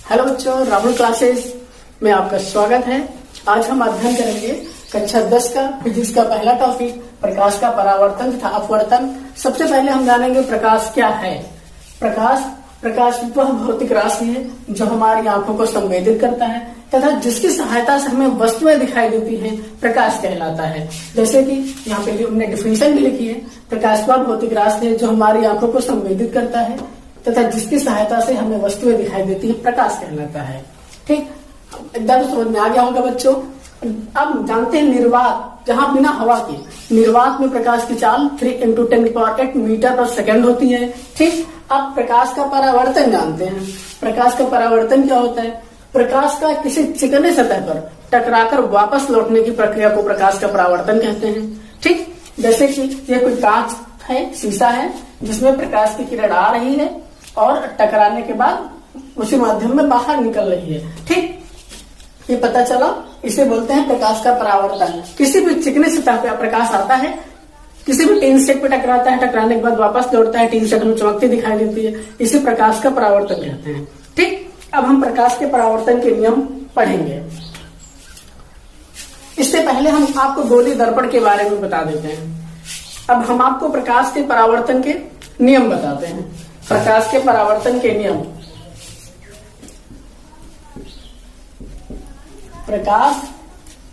Hello बच्चों, Rahul classes में आपका स्वागत है। आज हम अध्ययन करेंगे कक्षा 10 का फिजिक्स का पहला टॉपिक प्रकाश का परावर्तन तथा अपवर्तन। सबसे पहले हम जानेंगे प्रकाश क्या है। प्रकाश वह भौतिक राशि है जो हमारी आंखों को संवेदित करता है तथा जिसकी सहायता से हमें वस्तुएं दिखाई देती हैं, प्रकाश कहलाता है। जैसे कि यहाँ पे हमने डिफिनेशन भी लिखी है, प्रकाश वह भौतिक राशि है जो हमारी आंखों को संवेदित करता है तथा जिसकी सहायता से हमें वस्तुएं दिखाई देती है, प्रकाश कहलाता है। ठीक, एकदम समझ में आ गया होगा बच्चों। अब जानते हैं निर्वात, जहां बिना हवा के निर्वात में प्रकाश की चाल 3 × 10⁸ मीटर पर सेकंड होती है। ठीक, अब प्रकाश का परावर्तन जानते हैं। प्रकाश का परावर्तन क्या होता है? प्रकाश का किसी चिकने सतह पर टकराकर वापस लौटने की प्रक्रिया को प्रकाश का परावर्तन कहते हैं। ठीक, जैसे कि ये कोई कांच है, शीशा है, जिसमें प्रकाश की किरण आ रही है और टकराने के बाद उसी माध्यम में बाहर निकल रही है। ठीक, ये पता चला, इसे बोलते हैं प्रकाश का परावर्तन। किसी भी चिकने सतह पे प्रकाश आता है, किसी भी टीन सेट पे टकराता है, टकराने के बाद वापस लौटता है, टीन सेट में चमकती दिखाई देती है, इसे प्रकाश का परावर्तन कहते हैं। ठीक, अब हम प्रकाश के परावर्तन के नियम पढ़ेंगे। इससे पहले हम आपको गोली दर्पण के बारे में बता देते हैं। अब हम आपको प्रकाश के परावर्तन के नियम बताते हैं। प्रकाश के परावर्तन के नियम। प्रकाश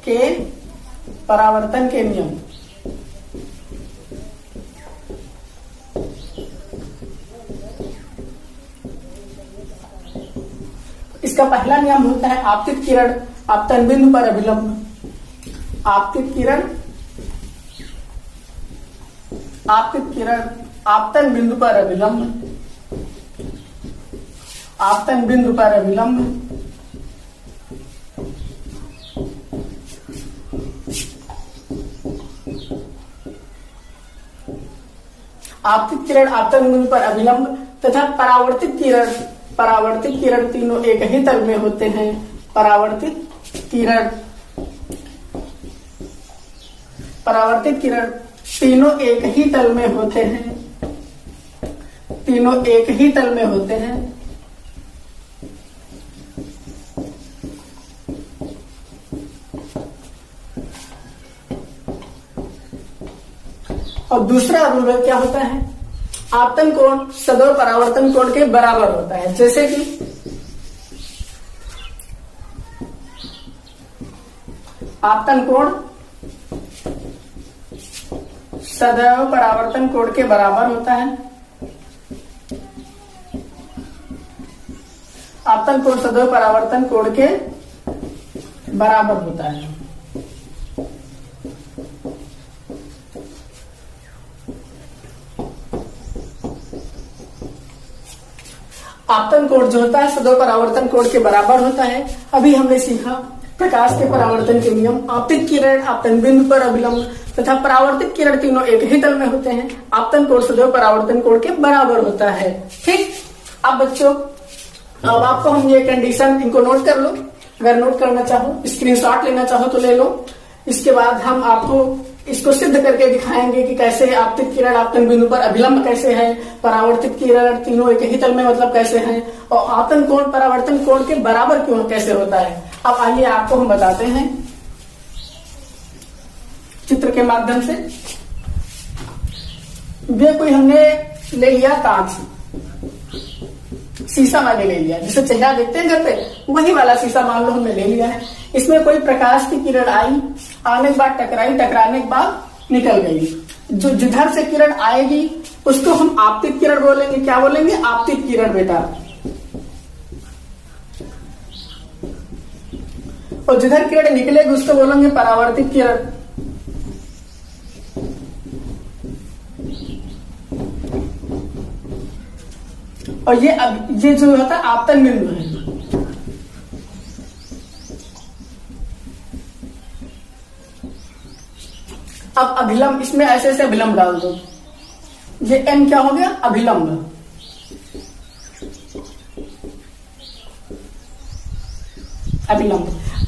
के परावर्तन के नियम। इसका पहला नियम होता है आपतित किरण आपतन बिंदु पर अभिलंब। आपतित किरण आपतन बिंदु पर अभिलंब। आपतन बिंदु पर अभिलंब। आपतित किरण आपतन बिंदु पर अभिलंब तथा परावर्तित किरण तीनों एक ही तल में होते हैं। परावर्तित किरण तीनों एक ही तल में होते हैं। तीनों एक ही तल में होते हैं। और दूसरा रूल क्या होता है? आपतन कोण सदैव परावर्तन कोण के बराबर होता है। जैसे कि आपतन कोण सदैव परावर्तन कोण के बराबर होता है। आपतन कोण सदैव परावर्तन कोण के बराबर होता है। आपतन कोण जो होता है सदैव परावर्तन कोण के बराबर होता है। अभी हमने सीखा प्रकाश के परावर्तन के नियम। आपतित किरण आपतन बिंदु पर अभिलंब तथा परावर्तित किरण तीनों एक ही तल में होते हैं। आपतन कोण सदैव परावर्तन कोण के बराबर होता है। ठीक, अब बच्चों, अब आपको हम ये कंडीशन इनको नोट कर लो। अगर नोट करना चाहो, स्क्रीनशॉट लेना चाहो तो ले लो। इसके बाद हम आपको इसको सिद्ध करके दिखाएंगे कि कैसे आपतित किरण आपतन बिंदु पर अभिलंब कैसे है, परावर्तित किरण तीनों एक ही तल में मतलब कैसे है, और आपतन कोण परावर्तन कोण के बराबर क्यों कैसे होता है। अब आइए आपको हम बताते हैं चित्र के माध्यम से। ये कोई हमने ले लिया कांच, शीशा वाले ले लिया, जिसे चेहरा देखते हैं घर पे, वही वाला शीशा मान लो हमने ले लिया है। इसमें कोई प्रकाश की किरण आई, आने के बाद टकराई, टकराने के बाद निकल गई। जो जिधर से किरण आएगी उसको हम आपतित किरण बोलेंगे। क्या बोलेंगे? आपतित किरण बेटा। और जिधर किरण निकलेगी उसको बोलेंगे परावर्तित किरण। और ये जो होता है आपतन बिंदु है। अब अभिलंब, इसमें ऐसे ऐसे अभिलंब डाल दो। ये एन क्या हो गया? अभिलंब।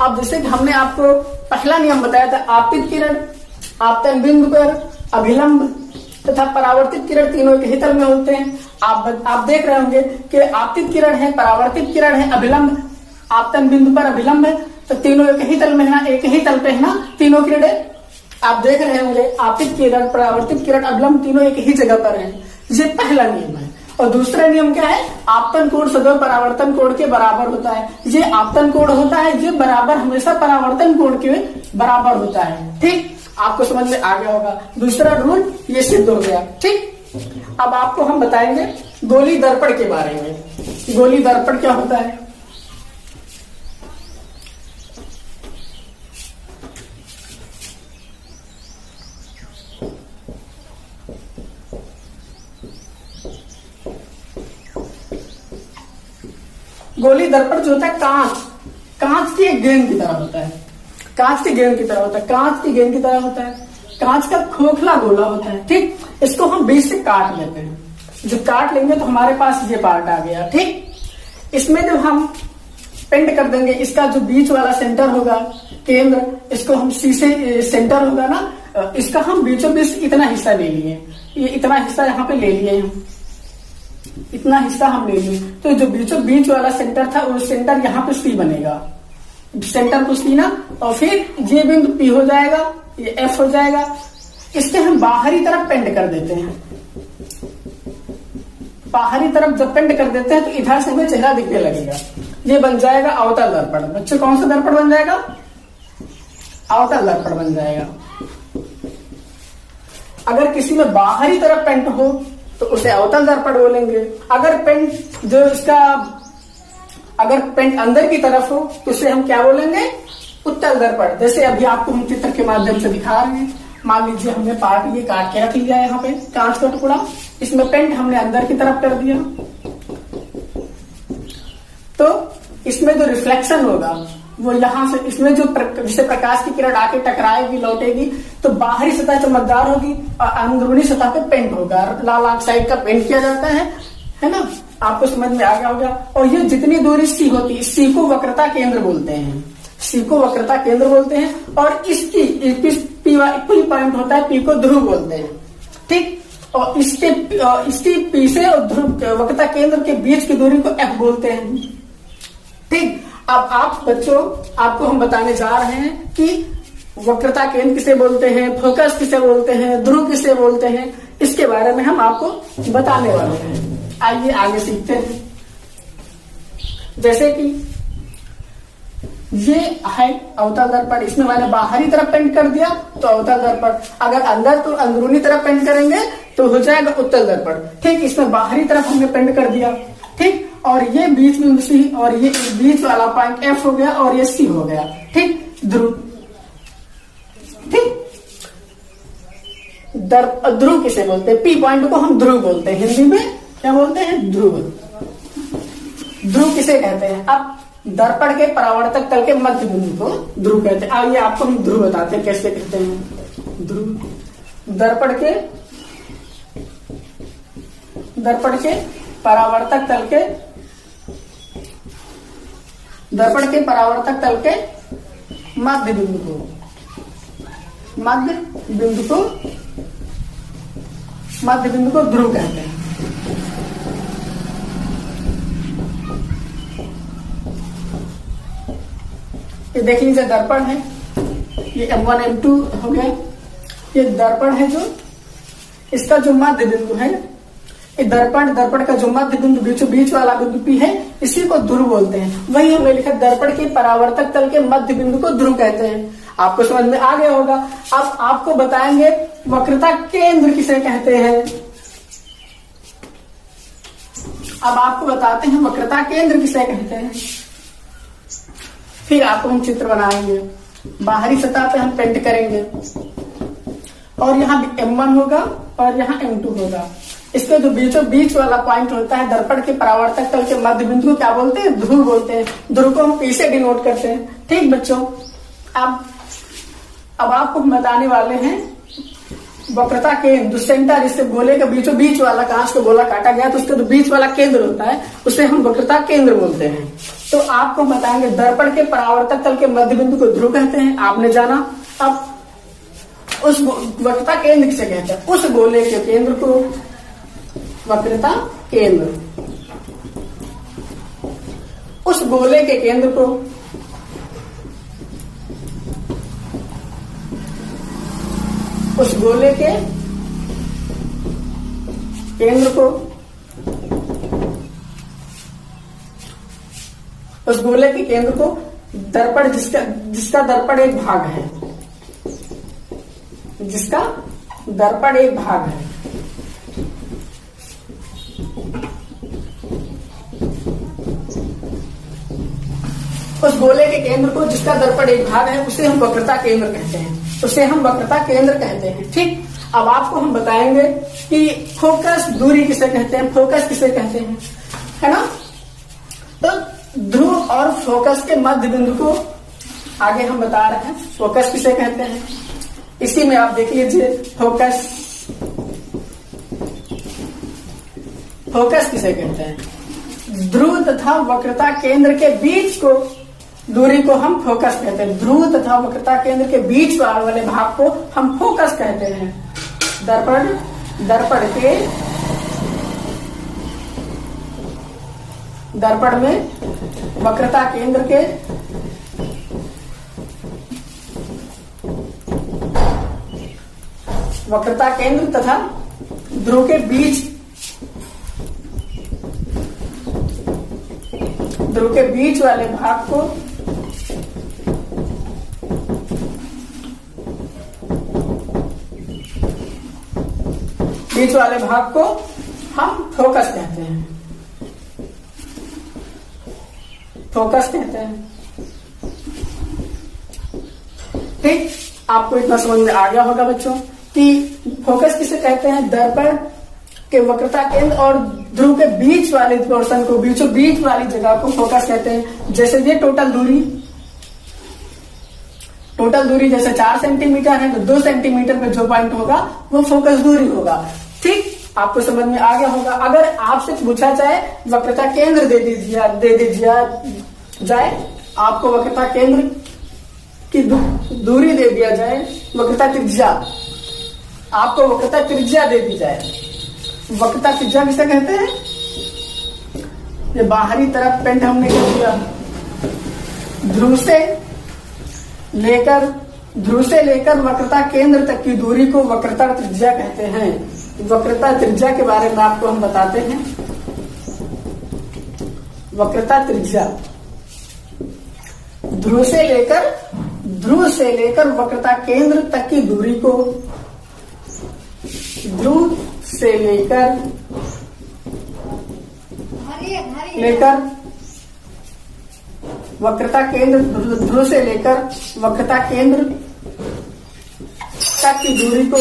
अब जैसे कि हमने आपको पहला नियम बताया था, आपतित किरण आपतन बिंदु पर अभिलंब तथा परावर्तित किरण तीनों एक ही तल में होते हैं। आप देख रहे होंगे कि आपतित किरण है, परावर्तित किरण है, अभिलंब, आपतन बिंदु पर अभिलंब है, तो तीनों एक ही तल में है ना, एक ही तल पे है ना तीनों किरणें। आप देख रहे होंगे आपतित किरण, परावर्तित किरण, अभिलंब तीनों एक ही जगह पर है। ये पहला नियम है। और दूसरा नियम क्या है? आपतन कोण सदैव परावर्तन कोण के बराबर होता है। ये आपतन कोण होता है, ये बराबर हमेशा परावर्तन कोण के बराबर होता है। ठीक, आपको समझ में आ गया होगा। दूसरा रूल ये सिद्ध हो गया। ठीक, अब आपको हम बताएंगे गोली दर्पण के बारे में। गोली दर्पण क्या होता है? गोली दर्पण जो होता है कांच की एक गेंद की तरह होता है। कांच की गेंद की तरह होता है, कांच की गेंद की तरह होता है। कांच का खोखला गोला होता है। ठीक, इसको हम बीच से काट लेते हैं। जब काट लेंगे तो हमारे पास ये पार्ट आ गया। ठीक, इसमें जब हम पेंट कर देंगे, इसका जो बीच वाला सेंटर होगा, केंद्र, इसको हम शीशे सेंटर होगा ना, इसका हम बीचों बीच इतना हिस्सा ले लिए। ये इतना हिस्सा यहाँ पे ले लिए हम, इतना हिस्सा हम ले लिए। तो जो बीचों बीच वाला सेंटर था, वो सेंटर यहाँ पे सी बनेगा। सेंटर को सी ना, और फिर ये बिंदु पी हो जाएगा, ये एफ हो जाएगा। इसके हम बाहरी तरफ पेंट कर देते हैं। बाहरी तरफ जब पेंट कर देते हैं तो इधर से हमें चेहरा दिखने लगेगा। ये बन जाएगा अवतल दर्पण। बच्चे कौन सा दर्पण बन जाएगा? अवतल दर्पण बन जाएगा। अगर किसी में बाहरी तरफ पेंट हो तो उसे अवतल दर्पण बोलेंगे। अगर पेंट जो इसका अगर पेंट अंदर की तरफ हो तो उसे हम क्या बोलेंगे? उत्तल दर्पण। जैसे अभी आपको हम चित्र के माध्यम से दिखा रहे हैं। मान लीजिए हमने पार्ट ये काट के रख लिया है, यहाँ पे कांच का टुकड़ा, इसमें पेंट हमने अंदर की तरफ कर दिया। तो इसमें जो रिफ्लेक्शन होगा वो यहाँ से, इसमें जो जिससे प्रकाश की किरण आके टकराएगी, लौटेगी, तो बाहरी सतह चमकदार होगी और अंदरूनी सतह पे पेंट होगा। लाल ऑक्साइड का पेंट किया जाता है ना? आपको समझ में आ गया होगा। और ये जितनी दूरी सी होती है, सी को वक्रता केंद्र बोलते हैं। सी को वक्रता केंद्र बोलते हैं। और इसकी पी पॉइंट होता है, पी को ध्रुव बोलते हैं। ठीक, और इसकी पी से और ध्रुव वक्रता केंद्र के बीच की दूरी को एफ बोलते हैं। ठीक, अब आप बच्चों, आपको हम बताने जा रहे हैं कि वक्रता केंद्र किसे बोलते हैं, फोकस किसे बोलते हैं, ध्रुव किसे बोलते हैं, इसके बारे में हम आपको बताने वाले हैं। आइए आगे सीखते हैं। जैसे कि ये है अवतल दर्पण, इसमें मैंने बाहरी तरफ पेंट कर दिया तो अवतल दर्पण। अगर अंदर तो अंदरूनी तरफ पेंट करेंगे तो हो जाएगा उत्तल दर्पण। ठीक, इसमें बाहरी तरफ हमने पेंट कर दिया। ठीक, और ये बीच बिंदु सी और ये बीच वाला पॉइंट एफ हो गया और ये सी हो गया। ठीक, ध्रुव। ठीक, ध्रुव किसे बोलते हैं? पी पॉइंट को हम ध्रुव बोलते हैं। हिंदी में क्या बोलते हैं? ध्रुव। ध्रुव किसे कहते हैं? अब दर्पण के परावर्तक तल के मध्य बिंदु को ध्रुव कहते हैं। आइए आपको हम ध्रुव बताते हैं कैसे कहते हैं। ध्रुव दर्पण के परावर्तक तल के, दर्पण के परावर्तक तल के मध्य बिंदु को ध्रुव कहते हैं। ये देख लीजिए दर्पण है, ये M1 M2 हो गया। ये दर्पण है, जो इसका जो मध्य बिंदु है, ये दर्पण का जो मध्य बिंदु बीचों बीच वाला बिंदु P है, इसी को ध्रुव बोलते हैं। वही हमने लिखा, दर्पण के परावर्तक तल के मध्य बिंदु को ध्रुव कहते हैं। आपको समझ में आ गया होगा। अब आपको बताएंगे वक्रता केंद्र किसे कहते हैं। अब आपको बताते हैं वक्रता केंद्र किसे कहते हैं। फिर आपको हम चित्र बनाएंगे, बाहरी सतह पे हम पेंट करेंगे और यहाँ M1 होगा और यहाँ M2 होगा। इसके जो बीचों बीच वाला पॉइंट होता है, दर्पण के परावर्तक तल के मध्य बिंदु को क्या बोलते हैं? ध्रुव बोलते हैं। ध्रुव को हम P से डिनोट करते हैं। ठीक बच्चों, अब आपको हम बताने वाले हैं वक्रता केंद्र, सेंटर, जिससे गोले के बीचों बीच वाला, कांच का गोला काटा गया तो उसका जो बीच वाला केंद्र होता है उसे हम वक्रता केंद्र बोलते हैं। तो आपको बताएंगे दर्पण के परावर्तक तल के मध्य बिंदु को ध्रुव कहते हैं, आपने जाना। अब उस वक्रता केंद्र किसे कहते हैं? उस गोले के केंद्र को वक्रता केंद्र, उस गोले के केंद्र को उस गोले के केंद्र को उस गोले के केंद्र को दर्पण जिसका दर्पण एक भाग है, जिसका दर्पण एक भाग है, उस गोले के केंद्र को जिसका दर्पण एक भाग है उसे हम वक्रता केंद्र कहते हैं, उसे हम वक्रता केंद्र कहते हैं। ठीक, अब आपको हम बताएंगे कि फोकस दूरी किसे कहते हैं, फोकस किसे कहते हैं, है ना। तो ध्रुव और फोकस के मध्य बिंदु को आगे हम बता रहे हैं फोकस किसे कहते हैं। इसी में आप देख लीजिए फोकस किसे कहते हैं। ध्रुव तथा वक्रता केंद्र के बीच को दूरी को हम फोकस कहते हैं। ध्रुव तथा वक्रता केंद्र के बीच वाले भाग को हम फोकस कहते हैं। दर्पण में वक्रता केंद्र के वक्रता केंद्र तथा ध्रुव के बीच वाले भाग को हम फोकस कहते हैं। ठीक, आपको इतना समझ में आ गया होगा बच्चों कि फोकस किसे कहते हैं। दर्पण के वक्रता केंद्र और ध्रुव के बीच वाले पोर्शन को, बीचों बीच वाली जगह को फोकस कहते हैं। जैसे ये टोटल दूरी जैसे 4 सेंटीमीटर है तो 2 सेंटीमीटर पे जो पॉइंट होगा वो फोकस दूरी होगा। ठीक, आपको समझ में आ गया होगा। अगर आपसे पूछा जाए वक्रता केंद्र दे दीजिए जाए, आपको वक्रता केंद्र की दूरी दे दिया जाए, वक्रता त्रिज्या, आपको वक्रता त्रिज्या दे दी जाए। वक्रता त्रिज्या किसे कहते हैं। ये बाहरी तरफ पेंट हमने कर दिया। ध्रुव से लेकर वक्रता केंद्र तक की दूरी को वक्रता त्रिज्या कहते हैं। वक्रता त्रिज्या के बारे में आपको हम बताते हैं। वक्रता त्रिज्या ध्रुव से लेकर वक्रता केंद्र तक की दूरी को, ध्रुव से लेकर वक्रता केंद्र, ध्रुव से लेकर वक्रता केंद्र तक की दूरी को,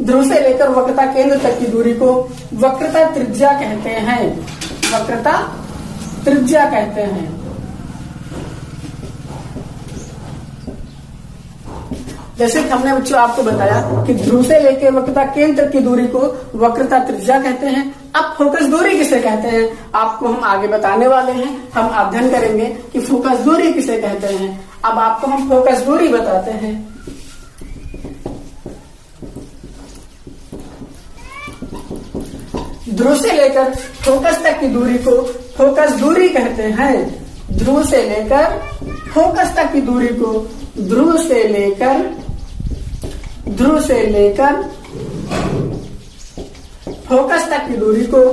ध्रुव से लेकर वक्रता केंद्र तक की दूरी को वक्रता त्रिज्या कहते हैं। वक्रता त्रिज्या कहते हैं। जैसे कि हमने बच्चों आपको बताया कि ध्रुव से लेकर वक्रता केंद्र तक की दूरी को वक्रता त्रिज्या कहते हैं। अब फोकस दूरी किसे कहते हैं आपको हम आगे बताने वाले हैं। हम अध्ययन करेंगे कि फोकस दूरी किसे कहते हैं। अब आपको हम फोकस दूरी बताते हैं। ध्रुव से लेकर फोकस तक की दूरी को फोकस दूरी कहते हैं। ध्रुव से लेकर फोकस तक की दूरी को ध्रुव से लेकर फोकस तक की दूरी को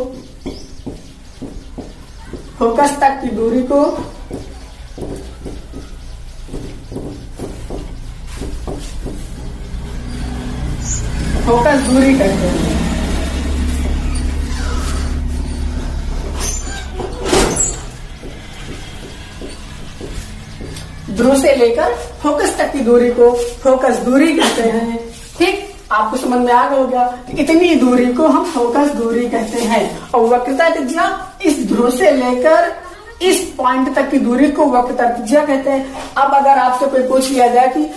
फोकस दूरी कहते हैं। ध्रुव से लेकर फोकस तक की दूरी को फोकस दूरी कहते हैं। ठीक, आपको समझ में आ गया होगा कि इतनी दूरी को हम फोकस दूरी कहते हैं। और वक्रता त्रिज्या इस ध्रुव से लेकर इस पॉइंट तक की दूरी को वक्रता त्रिज्या कहते हैं। अब अगर आपसे कोई पूछ लिया जाए कि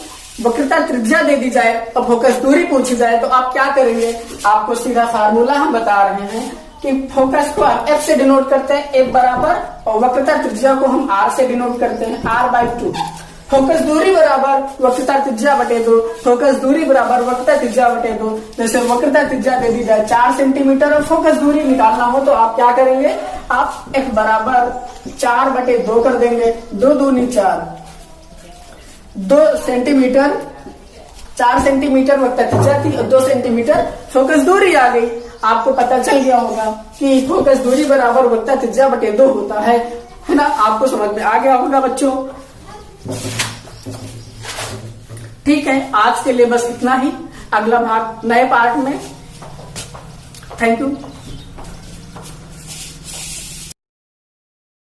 वक्रता त्रिज्या दे दी जाए और फोकस दूरी पूछी जाए तो आप क्या करेंगे। आपको सीधा फार्मूला हम बता रहे हैं कि फोकस को हम F से डिनोट करते हैं, F बराबर, और वक्रता त्रिज्या को हम R से डिनोट करते हैं, R/2। फोकस दूरी बराबर वक्रता त्रिज्या बटे 2। फोकस दूरी बराबर वक्रता त्रिज्या बटे 2। जैसे वक्रता त्रिज्या दे दी जाए 4 सेंटीमीटर और फोकस दूरी निकालना हो तो आप क्या करेंगे, आप f बराबर 4 बटे 2 कर देंगे। 2 दूनी 4, 2 सेंटीमीटर, 4 सेंटीमीटर वक्रता त्रिज्या थी और 2 सेंटीमीटर फोकस दूरी आ गई। आपको पता चल गया होगा कि फोकस दूरी बराबर वक्रता त्रिज्या बटे 2 होता है ना। आपको समझ में आ गया होगा बच्चों। ठीक है, आज के लिए बस इतना ही। अगला भाग नए पार्ट में। Thank you.